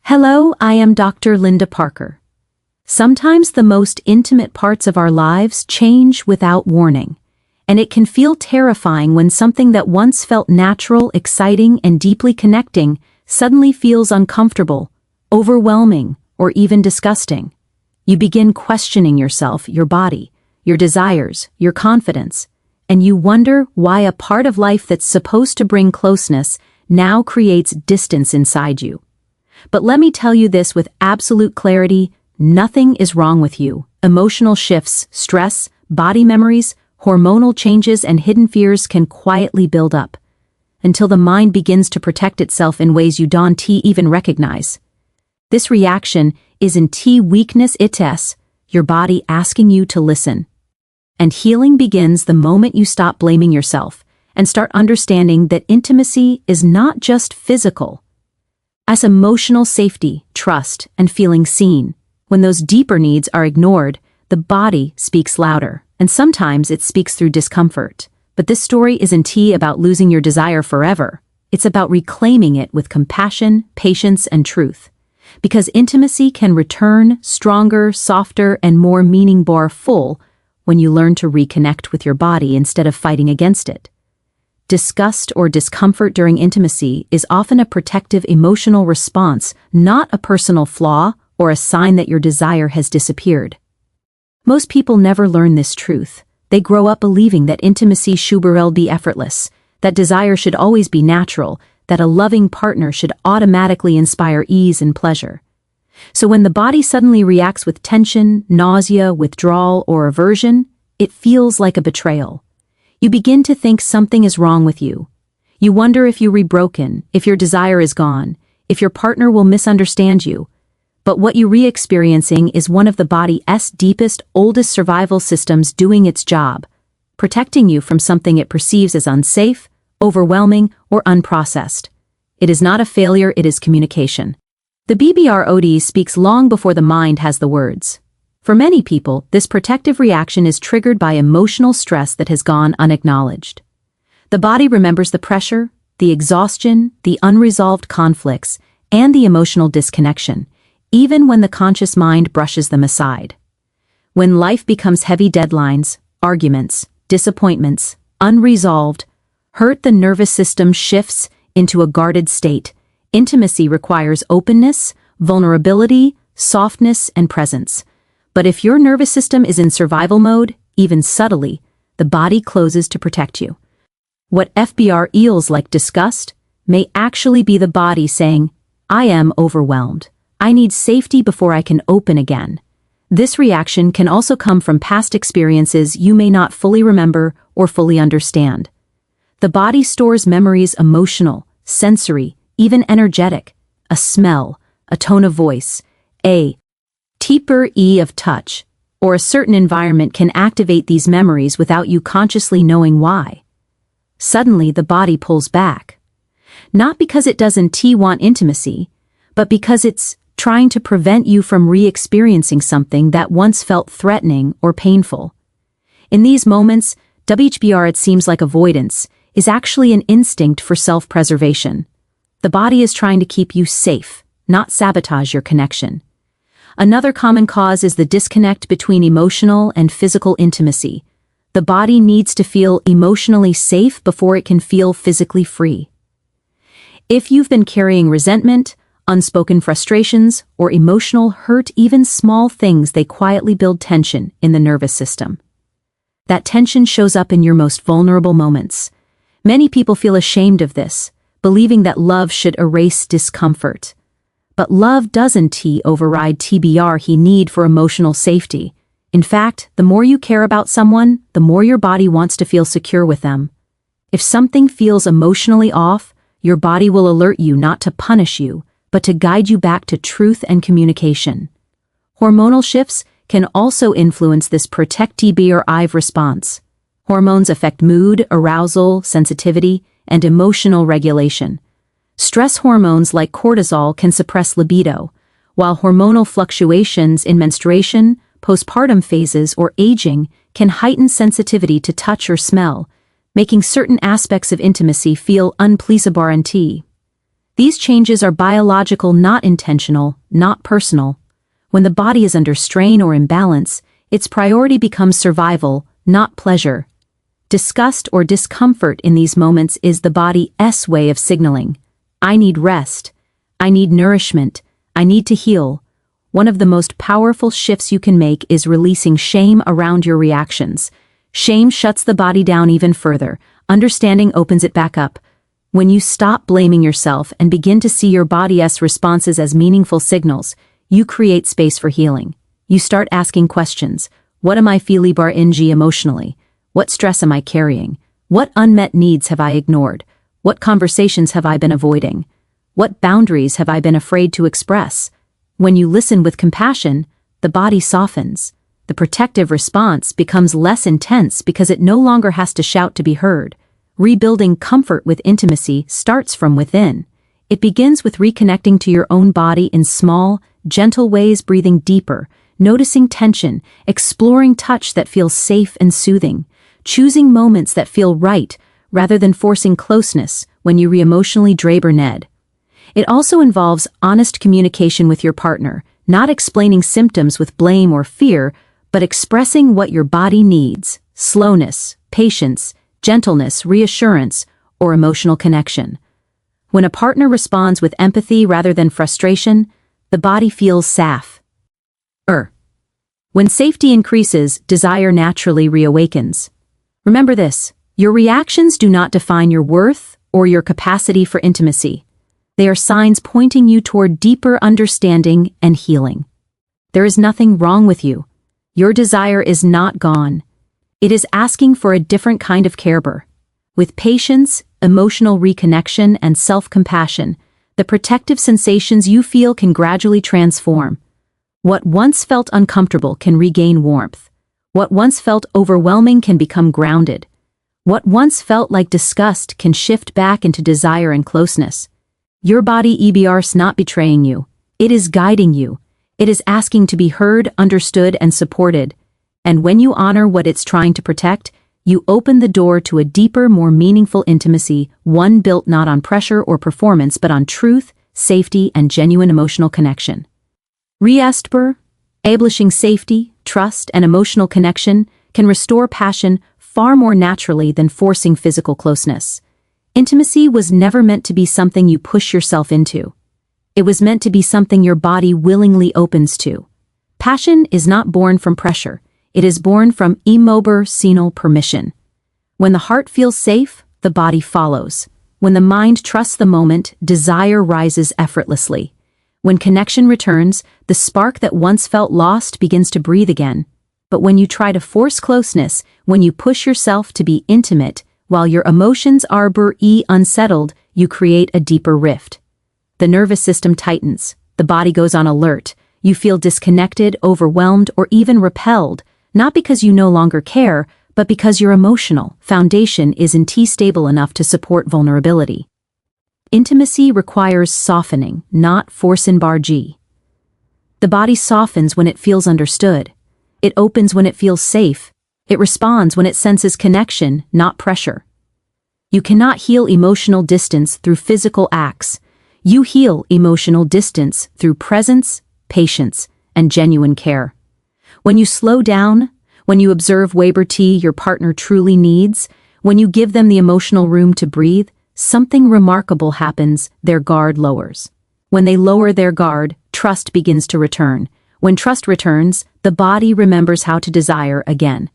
Hello, I am Dr. Linda Parker. Sometimes the most intimate parts of our lives change without warning, and it can feel terrifying when something that once felt natural, exciting, and deeply connecting suddenly feels uncomfortable, overwhelming, or even disgusting. You begin questioning yourself, your body, your desires, your confidence, and you wonder why a part of life that's supposed to bring closeness now creates distance inside you. But let me tell you this with absolute clarity, nothing is wrong with you. Emotional shifts, stress, body memories, hormonal changes, and hidden fears can quietly build up until the mind begins to protect itself in ways you don't even recognize. This reaction is in weakness, it's your body asking you to listen. And healing begins the moment you stop blaming yourself and start understanding that intimacy is not just physical. As emotional safety, trust, and feeling seen, when those deeper needs are ignored, the body speaks louder, and sometimes it speaks through discomfort. But this story isn't about losing your desire forever. It's about reclaiming it with compassion, patience, and truth. Because intimacy can return stronger, softer, and more meaningful when you learn to reconnect with your body instead of fighting against it. Disgust or discomfort during intimacy is often a protective emotional response, not a personal flaw or a sign that your desire has disappeared. Most people never learn this truth. They grow up believing that intimacy should be effortless, that desire should always be natural, that a loving partner should automatically inspire ease and pleasure. So when the body suddenly reacts with tension, nausea, withdrawal, or aversion, it feels like a betrayal. You begin to think something is wrong with you. You wonder if you're broken, if your desire is gone, if your partner will misunderstand you. But what you're re-experiencing is one of the body's deepest, oldest survival systems doing its job, protecting you from something it perceives as unsafe, overwhelming, or unprocessed. It is not a failure, it is communication. The BBROD speaks long before the mind has the words. For many people, this protective reaction is triggered by emotional stress that has gone unacknowledged. The body remembers the pressure, the exhaustion, the unresolved conflicts, and the emotional disconnection, even when the conscious mind brushes them aside. When life becomes heavy deadlines, arguments, disappointments, unresolved, hurt, the nervous system shifts into a guarded state. Intimacy requires openness, vulnerability, softness, and presence. But if your nervous system is in survival mode, even subtly, the body closes to protect you. What feels like disgust may actually be the body saying, I am overwhelmed. I need safety before I can open again. This reaction can also come from past experiences you may not fully remember or fully understand. The body stores memories, emotional, sensory, even energetic, a smell, a tone of voice, a deeper of touch, or a certain environment can activate these memories without you consciously knowing why. Suddenly the body pulls back. Not because it doesn't want intimacy, but because it's trying to prevent you from re-experiencing something that once felt threatening or painful. In these moments, it seems like avoidance is actually an instinct for self-preservation. The body is trying to keep you safe, not sabotage your connection. Another common cause is the disconnect between emotional and physical intimacy. The body needs to feel emotionally safe before it can feel physically free. If you've been carrying resentment, unspoken frustrations, or emotional hurt, even small things, they quietly build tension in the nervous system. That tension shows up in your most vulnerable moments. Many people feel ashamed of this, believing that love should erase discomfort. But love doesn't override need for emotional safety. In fact, the more you care about someone, the more your body wants to feel secure with them. If something feels emotionally off, your body will alert you not to punish you, but to guide you back to truth and communication. Hormonal shifts can also influence this protective response. Hormones affect mood, arousal, sensitivity, and emotional regulation. Stress hormones like cortisol can suppress libido, while hormonal fluctuations in menstruation, postpartum phases, or aging can heighten sensitivity to touch or smell, making certain aspects of intimacy feel unpleasable. These changes are biological, not intentional, not personal. When the body is under strain or imbalance, its priority becomes survival, not pleasure. Disgust or discomfort in these moments is the body's way of signaling. I need rest. I need nourishment. I need to heal. One of the most powerful shifts you can make is releasing shame around your reactions. Shame shuts the body down even further. Understanding opens it back up. When you stop blaming yourself and begin to see your body's responses as meaningful signals, you create space for healing. You start asking questions. What am I feeling emotionally? What stress am I carrying? What unmet needs have I ignored? What conversations have I been avoiding? What boundaries have I been afraid to express? When you listen with compassion, the body softens. The protective response becomes less intense because it no longer has to shout to be heard. Rebuilding comfort with intimacy starts from within. It begins with reconnecting to your own body in small, gentle ways, breathing deeper, noticing tension, exploring touch that feels safe and soothing, choosing moments that feel right rather than forcing closeness when you re-emotionally drape or ned. It also involves honest communication with your partner, not explaining symptoms with blame or fear, but expressing what your body needs: slowness, patience, gentleness, reassurance, or emotional connection. When a partner responds with empathy rather than frustration, the body feels safe. When safety increases, desire naturally reawakens. Remember this: your reactions do not define your worth or your capacity for intimacy. They are signs pointing you toward deeper understanding and healing. There is nothing wrong with you. Your desire is not gone. It is asking for a different kind of care. With patience, emotional reconnection, and self-compassion, the protective sensations you feel can gradually transform. What once felt uncomfortable can regain warmth. What once felt overwhelming can become grounded. What once felt like disgust can shift back into desire and closeness. Your body is not betraying you. It is guiding you. It is asking to be heard, understood, and supported. And when you honor what it's trying to protect, you open the door to a deeper, more meaningful intimacy, one built not on pressure or performance but on truth, safety, and genuine emotional connection. Establishing safety, trust, and emotional connection can restore passion far more naturally than forcing physical closeness. Intimacy was never meant to be something you push yourself into. It was meant to be something your body willingly opens to. Passion is not born from pressure. It is born from emotional permission. When the heart feels safe, the body follows. When the mind trusts the moment, desire rises effortlessly. When connection returns, the spark that once felt lost begins to breathe again. But when you try to force closeness, when you push yourself to be intimate, while your emotions are unsettled, you create a deeper rift. The nervous system tightens. The body goes on alert. You feel disconnected, overwhelmed, or even repelled, not because you no longer care, but because your emotional foundation isn't stable enough to support vulnerability. Intimacy requires softening, not force-in-barge. The body softens when it feels understood. It opens when it feels safe. It responds when it senses connection, not pressure. You cannot heal emotional distance through physical acts. You heal emotional distance through presence, patience, and genuine care. When you slow down, when you observe what your partner truly needs, when you give them the emotional room to breathe, something remarkable happens. Their guard lowers. When they lower their guard, trust begins to return. When trust returns, the body remembers how to desire again.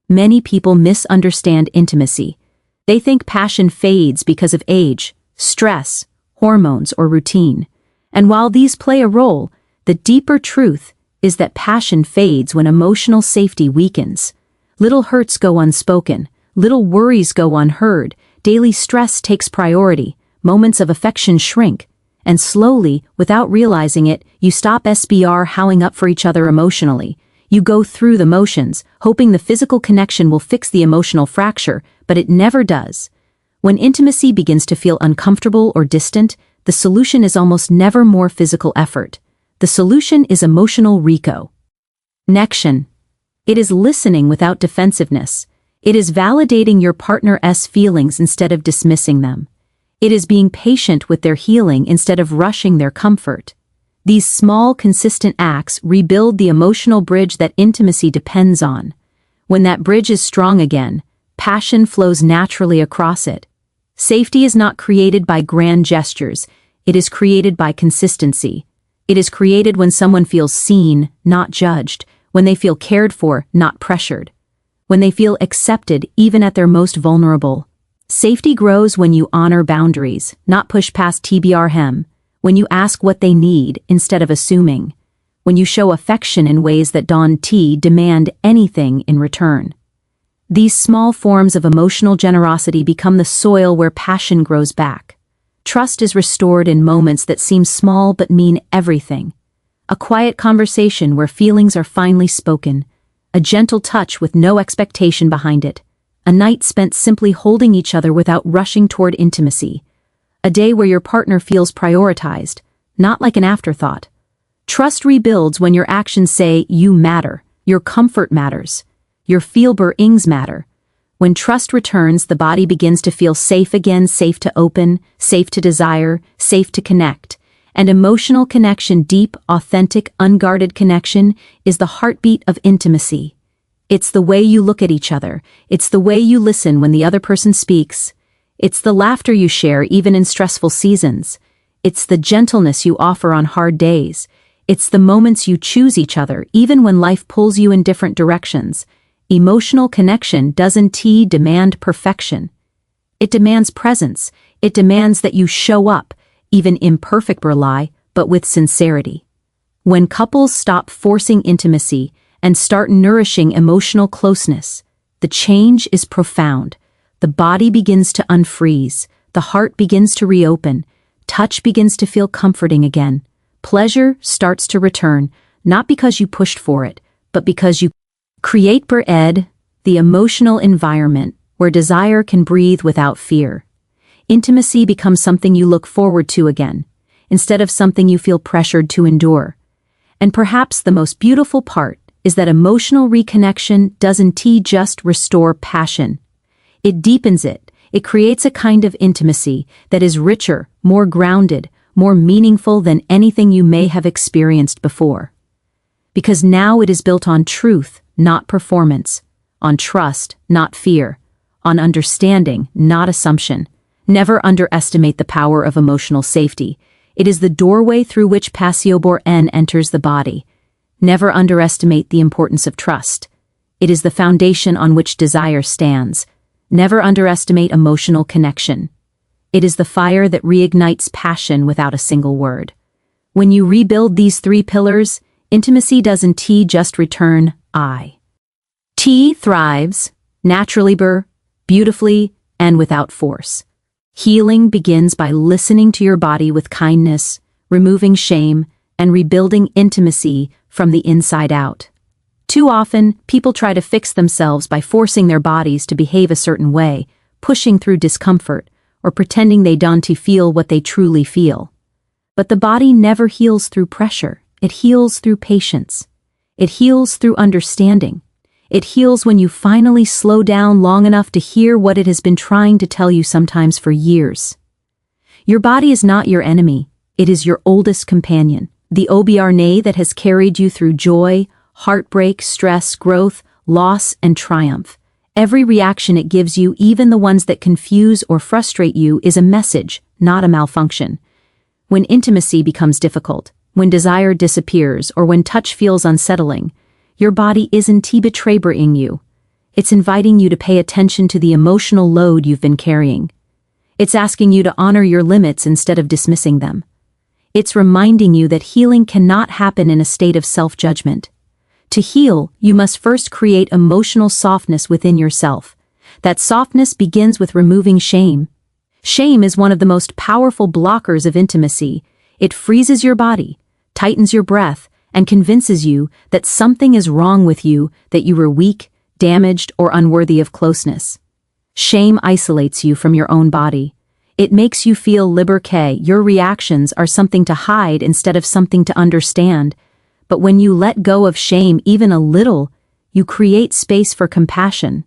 Many people misunderstand intimacy. They think passion fades because of age, stress, hormones, or routine. And while these play a role, the deeper truth is that passion fades when emotional safety weakens. Little hurts go unspoken, little worries go unheard, daily stress takes priority, moments of affection shrink, and slowly, without realizing it, you stop howling up for each other emotionally. You go through the motions, hoping the physical connection will fix the emotional fracture, but it never does. When intimacy begins to feel uncomfortable or distant, the solution is almost never more physical effort. The solution is emotional reconnection. It is listening without defensiveness. It is validating your partner's feelings instead of dismissing them. It is being patient with their healing instead of rushing their comfort. These small, consistent acts rebuild the emotional bridge that intimacy depends on. When that bridge is strong again, passion flows naturally across it. Safety is not created by grand gestures, it is created by consistency. It is created when someone feels seen, not judged, when they feel cared for, not pressured, when they feel accepted even at their most vulnerable. Safety grows when you honor boundaries, not push past TBRM, when you ask what they need instead of assuming, when you show affection in ways that don't demand anything in return. These small forms of emotional generosity become the soil where passion grows back. Trust is restored in moments that seem small but mean everything. A quiet conversation where feelings are finally spoken, a gentle touch with no expectation behind it, a night spent simply holding each other without rushing toward intimacy, a day where your partner feels prioritized, not like an afterthought. Trust rebuilds when your actions say you matter, your comfort matters, your feel-ings matter. When trust returns, the body begins to feel safe again, safe to open, safe to desire, safe to connect. And emotional connection, deep, authentic, unguarded connection, is the heartbeat of intimacy. It's the way you look at each other. It's the way you listen when the other person speaks. It's the laughter you share even in stressful seasons. It's the gentleness you offer on hard days. It's the moments you choose each other even when life pulls you in different directions. Emotional connection doesn't demand perfection. It demands presence. It demands that you show up, even imperfect rely, but with sincerity. When couples stop forcing intimacy and start nourishing emotional closeness, the change is profound. The body begins to unfreeze, the heart begins to reopen, touch begins to feel comforting again. Pleasure starts to return, not because you pushed for it, but because you create the emotional environment where desire can breathe without fear. Intimacy becomes something you look forward to again, instead of something you feel pressured to endure. And perhaps the most beautiful part is that emotional reconnection doesn't just restore passion. It deepens it. It creates a kind of intimacy that is richer, more grounded, more meaningful than anything you may have experienced before. Because now it is built on truth, not performance, on trust, not fear, on understanding, not assumption. Never underestimate the power of emotional safety. It is the doorway through which Passion enters the body. Never underestimate the importance of trust. It is the foundation on which desire stands. Never underestimate emotional connection. It is the fire that reignites passion without a single word. When you rebuild these three pillars, intimacy doesn't just return, thrives, naturally, beautifully, and without force. Healing begins by listening to your body with kindness, removing shame, and rebuilding intimacy from the inside out. Too often, people try to fix themselves by forcing their bodies to behave a certain way, pushing through discomfort, or pretending they don't feel what they truly feel. But the body never heals through pressure. It heals through patience. It heals through understanding. It heals when you finally slow down long enough to hear what it has been trying to tell you sometimes for years. Your body is not your enemy. It is your oldest companion, the aversion that has carried you through joy, heartbreak, stress, growth, loss, and triumph. Every reaction it gives you, even the ones that confuse or frustrate you, is a message, not a malfunction. When intimacy becomes difficult, when desire disappears, or when touch feels unsettling, your body isn't betraying you. It's inviting you to pay attention to the emotional load you've been carrying. It's asking you to honor your limits instead of dismissing them. It's reminding you that healing cannot happen in a state of self-judgment. To heal, you must first create emotional softness within yourself. That softness begins with removing shame. Shame is one of the most powerful blockers of intimacy. It freezes your body, tightens your breath, and convinces you that something is wrong with you, that you were weak, damaged, or unworthy of closeness. Shame isolates you from your own body. It makes you feel your reactions are something to hide instead of something to understand. But when you let go of shame even a little, you create space for compassion.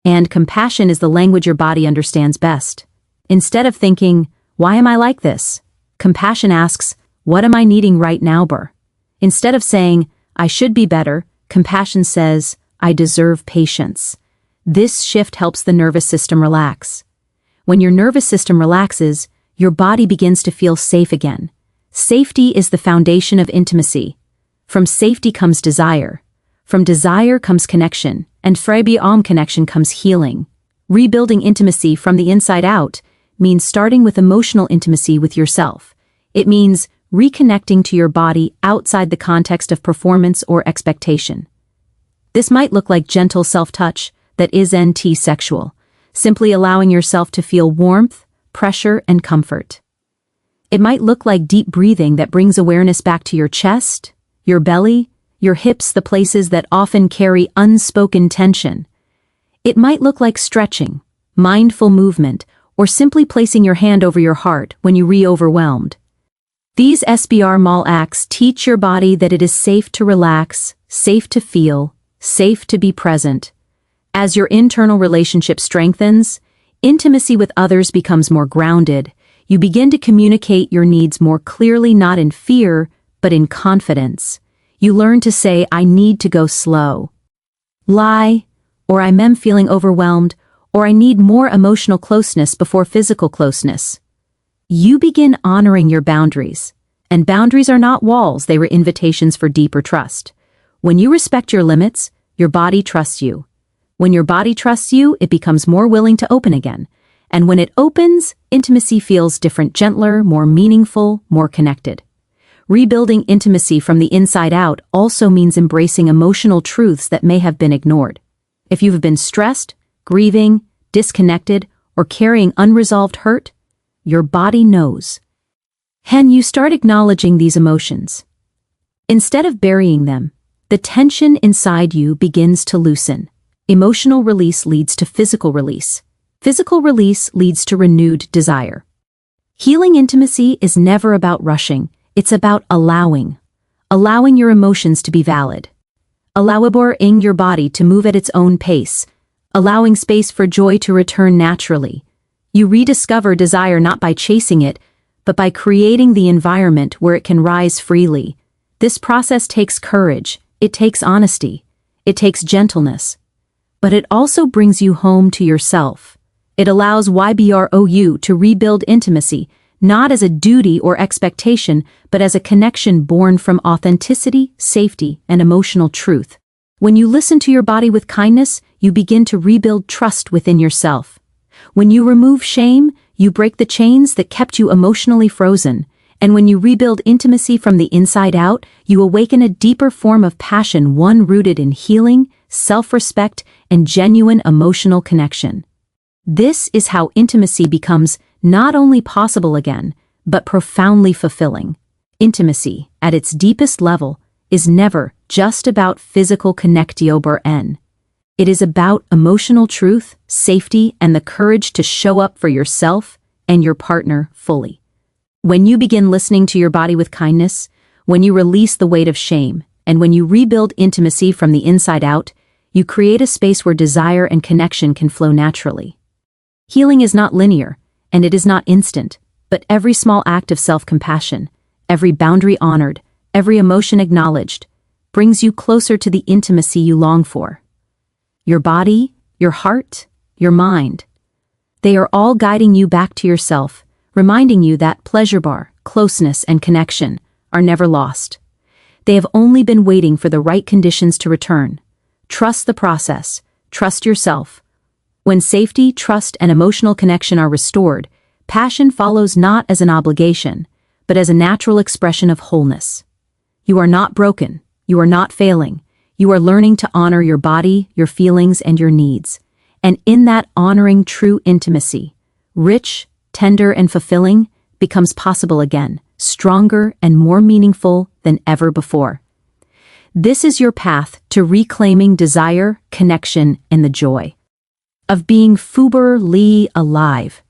And compassion is the language your body understands best. Instead of thinking, why am I like this? Compassion asks, what am I needing right now, Bur? Instead of saying, I should be better, compassion says, I deserve patience. This shift helps the nervous system relax. When your nervous system relaxes, your body begins to feel safe again. Safety is the foundation of intimacy. From safety comes desire. From desire comes connection, and from connection comes healing. Rebuilding intimacy from the inside out means starting with emotional intimacy with yourself. It means reconnecting to your body outside the context of performance or expectation. This might look like gentle self-touch that isn't sexual, simply allowing yourself to feel warmth, pressure, and comfort. It might look like deep breathing that brings awareness back to your chest, your belly, your hips, the places that often carry unspoken tension. It might look like stretching, mindful movement, or simply placing your hand over your heart when you re-overwhelmed. These SBR acts teach your body that it is safe to relax, safe to feel, safe to be present. As your internal relationship strengthens, intimacy with others becomes more grounded. You begin to communicate your needs more clearly, not in fear, but in confidence. You learn to say, I need to go slow. Lie, or I'm feeling overwhelmed, or I need more emotional closeness before physical closeness. You begin honoring your boundaries. And boundaries are not walls, they were invitations for deeper trust. When you respect your limits, your body trusts you. When your body trusts you, it becomes more willing to open again. And when it opens, intimacy feels different, gentler, more meaningful, more connected. Rebuilding intimacy from the inside out also means embracing emotional truths that may have been ignored. If you have been stressed, grieving, disconnected, or carrying unresolved hurt, your body knows. And you start acknowledging these emotions. Instead of burying them, the tension inside you begins to loosen. Emotional release leads to physical release. Physical release leads to renewed desire. Healing intimacy is never about rushing, it's about allowing. Allowing your emotions to be valid. Allowing your body to move at its own pace. Allowing space for joy to return naturally. You rediscover desire not by chasing it, but by creating the environment where it can rise freely. This process takes courage, it takes honesty, it takes gentleness. But it also brings you home to yourself. It allows YBROU to rebuild intimacy, not as a duty or expectation, but as a connection born from authenticity, safety, and emotional truth. When you listen to your body with kindness, you begin to rebuild trust within yourself. When you remove shame, you break the chains that kept you emotionally frozen. And when you rebuild intimacy from the inside out, you awaken a deeper form of passion, one rooted in healing, self-respect, and genuine emotional connection. This is how intimacy becomes not only possible again, but profoundly fulfilling. Intimacy, at its deepest level, is never just about physical connection. It is about emotional truth, safety, and the courage to show up for yourself and your partner fully. When you begin listening to your body with kindness, when you release the weight of shame, and when you rebuild intimacy from the inside out, you create a space where desire and connection can flow naturally. Healing is not linear, and it is not instant, but every small act of self-compassion, every boundary honored, every emotion acknowledged, brings you closer to the intimacy you long for. Your body, your heart, your mind, they are all guiding you back to yourself, reminding you that pleasure bar, closeness, and connection are never lost. They have only been waiting for the right conditions to return. Trust the process, trust yourself. When safety, trust, and emotional connection are restored, passion follows not as an obligation, but as a natural expression of wholeness. You are not broken, you are not failing. You are learning to honor your body, your feelings, and your needs. And in that honoring, true intimacy, rich, tender, and fulfilling, becomes possible again, stronger and more meaningful than ever before. This is your path to reclaiming desire, connection, and the joy of being fuberly alive.